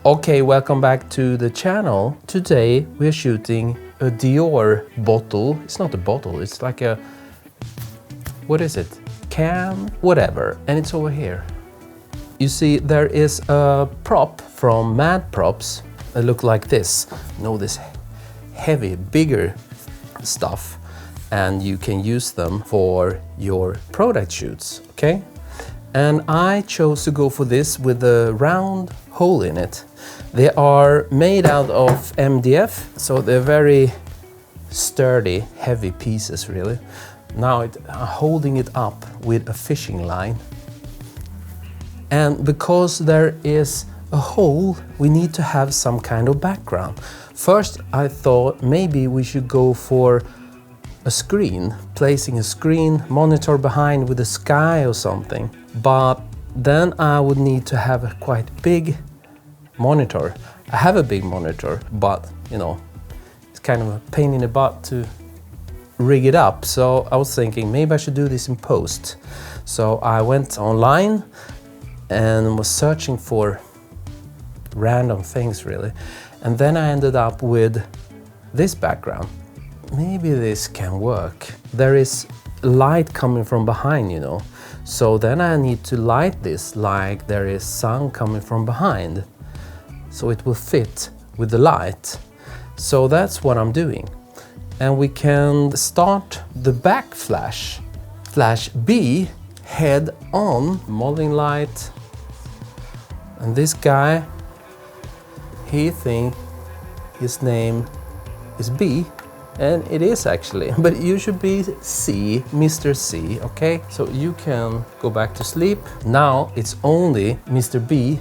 Okay, welcome back to the channel. Today we're shooting a Dior bottle. It's not a bottle, it's like a, what is it? Can? Whatever. And it's over here. You see, there is a prop from Mad Props that look like this. You know, this heavy, bigger stuff. And you can use them for your product shoots, okay? And I chose to go for this with a round hole in it. They are made out of MDF, so they're very sturdy, heavy pieces really. Now I'm holding it up with a fishing line. And because there is a hole, we need to have some kind of background. First, I thought maybe we should go for a screen, placing a screen monitor behind with a sky or something. But then I would need to have a quite big monitor. I have a big monitor, but you know, it's kind of a pain in the butt to rig it up. So I was thinking maybe I should do this in post. So I went online and was searching for random things really. And then I ended up with this background. Maybe this can work. There is light coming from behind, you know. So then I need to light this like there is sun coming from behind. So it will fit with the light. So that's what I'm doing. And we can start the back flash. Flash B, head on, modeling light. And this guy, he thinks his name is B. And it is actually, but you should be C, Mr. C, okay? So you can go back to sleep. Now it's only Mr. B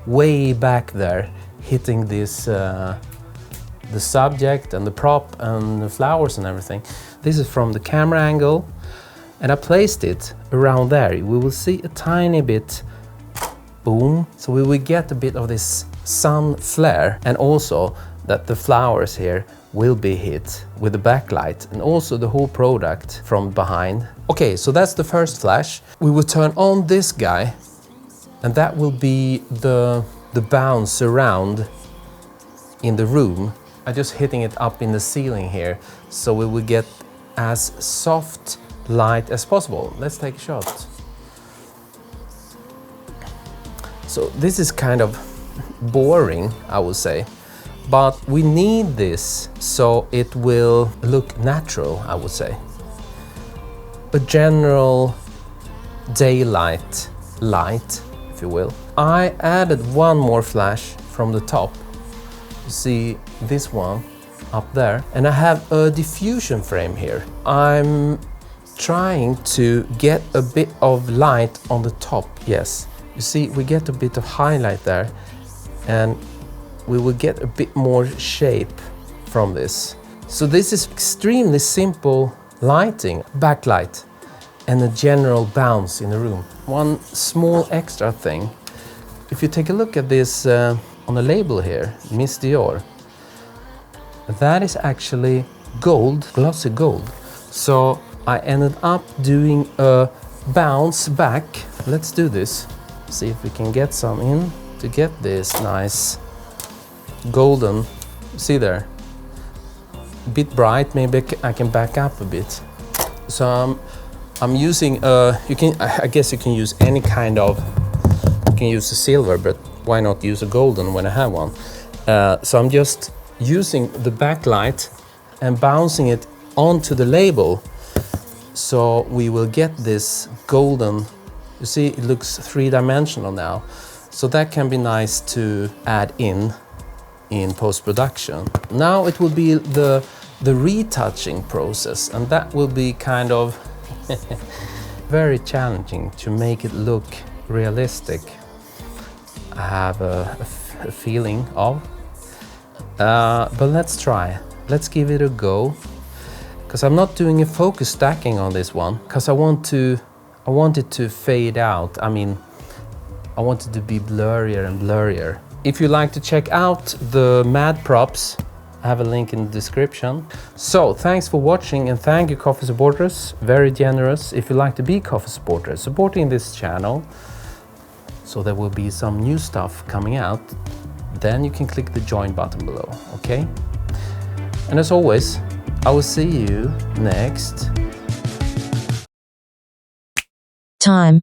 way back there hitting this, the subject and the prop and the flowers and everything. This is from the camera angle and I placed it around there. We will see a tiny bit, boom. So we will get a bit of this sun flare and also that the flowers here will be hit with the backlight and also the whole product from behind. Okay, so that's the first flash. We will turn on this guy and that will be the bounce around in the room. I'm just hitting it up in the ceiling here so we will get as soft light as possible. Let's take a shot. So this is kind of boring, I would say. But we need this so it will look natural, I would say. A general daylight light, if you will. I added one more flash from the top. You see this one up there. And I have a diffusion frame here. I'm trying to get a bit of light on the top, yes. You see, we get a bit of highlight there. And we will get a bit more shape from this. So this is extremely simple lighting, backlight, and a general bounce in the room. One small extra thing. If you take a look at this on the label here, Miss Dior, that is actually gold, glossy gold. So I ended up doing a bounce back. Let's do this. See if we can get some in to get this nice golden, see there, a bit bright. Maybe I can back up a bit. So I'm using I guess you can use any kind of, you can use a silver, but why not use a golden when I have one? So I'm just using the backlight and bouncing it onto the label so we will get this golden. You see, it looks three-dimensional now, so that can be nice to add in post-production. Now it will be the retouching process, and that will be kind of very challenging to make it look realistic. I have a feeling of, but let's try. Let's give it a go, because I'm not doing a focus stacking on this one, because I want it to fade out. I mean, I want it to be blurrier and blurrier. If you like to check out the Mad Props, I have a link in the description. So thanks for watching, and thank you coffee supporters, very generous. If you like to be coffee supporters, supporting this channel, so there will be some new stuff coming out then you can click the join button below, okay? And as always, I will see you next time.